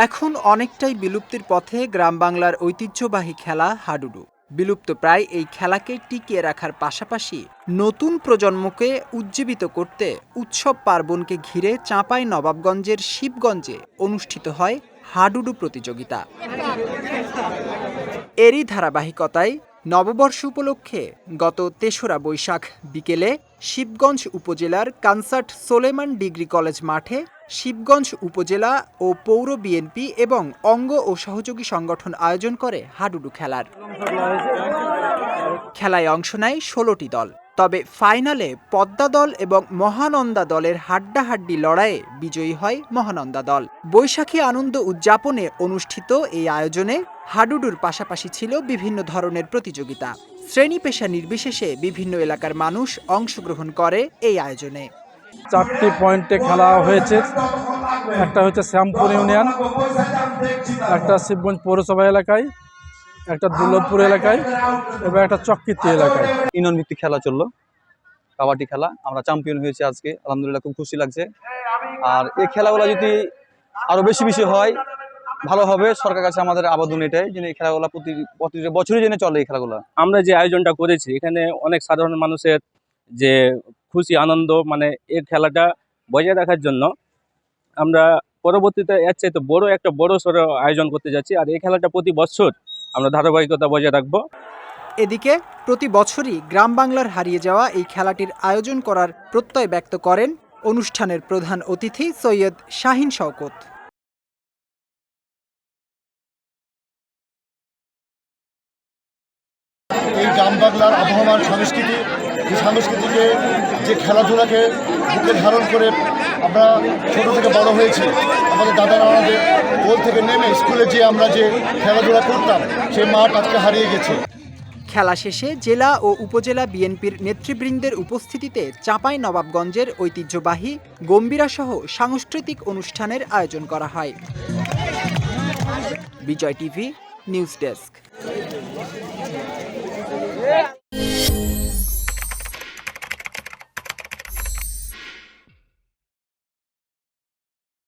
এখন অনেকটাই বিলুপ্তির পথে গ্রাম বাংলার ঐতিহ্যবাহী খেলা হাডুডু। বিলুপ্ত প্রায় এই খেলাকে টিকিয়ে রাখার পাশাপাশি নতুন প্রজন্মকে উজ্জীবিত করতে উৎসব পার্বণকে ঘিরে চাঁপাইনবাবগঞ্জের শিবগঞ্জে অনুষ্ঠিত হয় হাডুডু প্রতিযোগিতা। এরই ধারাবাহিকতায় নববর্ষ উপলক্ষে গত ৩রা বৈশাখ বিকেলে শিবগঞ্জ উপজেলার কানসার্ট সোলেমান ডিগ্রি কলেজ মাঠে শিবগঞ্জ উপজেলা ও পৌর বিএনপি এবং অঙ্গ ও সহযোগী সংগঠন আয়োজন করে হাডুডু খেলার। খেলায় অংশ নেয় ১৬টি দল। তবে ফাইনালে পদ্মা দল এবং মহানন্দা দলের হাড্ডাহাড্ডি লড়াইয়ে বিজয়ী হয় মহানন্দা দল। বৈশাখী আনন্দ উদযাপনে অনুষ্ঠিত এই আয়োজনে হাডুডুর পাশাপাশি ছিল বিভিন্ন ধরনের প্রতিযোগিতা। শ্রেণী পেশা নির্বিশেষে বিভিন্ন এলাকার মানুষ অংশগ্রহণ করে এই আয়োজনে। 4টি পয়েন্টে খেলা হয়েছে। একটা হচ্ছে শ্যামপুর ইউনিয়ন, একটা শিবগঞ্জ পৌরসভা এলাকায়, একটা দুর্লভপুর এলাকায় এবং একটা চক্কীতি এলাকায়। ইউনিয়ন ভিত্তিক খেলা চললো, কাবাডি খেলা। আমরা চ্যাম্পিয়ন হয়েছি আজকে, আলহামদুলিল্লাহ খুব খুশি লাগছে। আর এই খেলাগুলো যদি আরো বেশি বেশি হয় ভালো হবে। সরকার কাছে আমাদের আবেদন এটাই যে এই খেলাগুলো প্রতি বছরই যেন চলে। এই খেলাগুলো আমরা যে আয়োজনটা করেছি এখানে অনেক সাধারণ মানুষের যে খুশি আনন্দ, মানে এই খেলাটা বজায় রাখার জন্য আমরা পরবর্তীতে এর চাইতে বড় সড়ো আয়োজন করতে যাচ্ছি। আর এই খেলাটা প্রতি বছর আমরা ধারাবাহিকতা বজায় রাখবো। এদিকে প্রতি বছরই গ্রাম বাংলার হারিয়ে যাওয়া এই খেলাটির আয়োজন করার প্রত্যয় ব্যক্ত করেন অনুষ্ঠানের প্রধান অতিথি সৈয়দ শাহিন শওকত। এই গ্রাম বাংলার আবহাওয়ার সংস্কৃতি, এই সংস্কৃতিকে যে খেলাধুলাকে বুকে ধারণ করে আমরা ছোট থেকে বড় হয়েছি। আমাদের দাদারা আমাদের কোল থেকে নেমে স্কুলে যে আমরা যে খেলাধুলা করতাম সেই মাঠ আজকে হারিয়ে গেছে। খেলা শেষে জেলা ও উপজেলা বিএনপির নেতৃবৃন্দের উপস্থিতিতে চাঁপাইনবাবগঞ্জের ঐতিহ্যবাহী গম্ভীরাসহ সাংস্কৃতিক অনুষ্ঠানের আয়োজন করা হয়। বিজয় টিভি নিউজ ডেস্ক।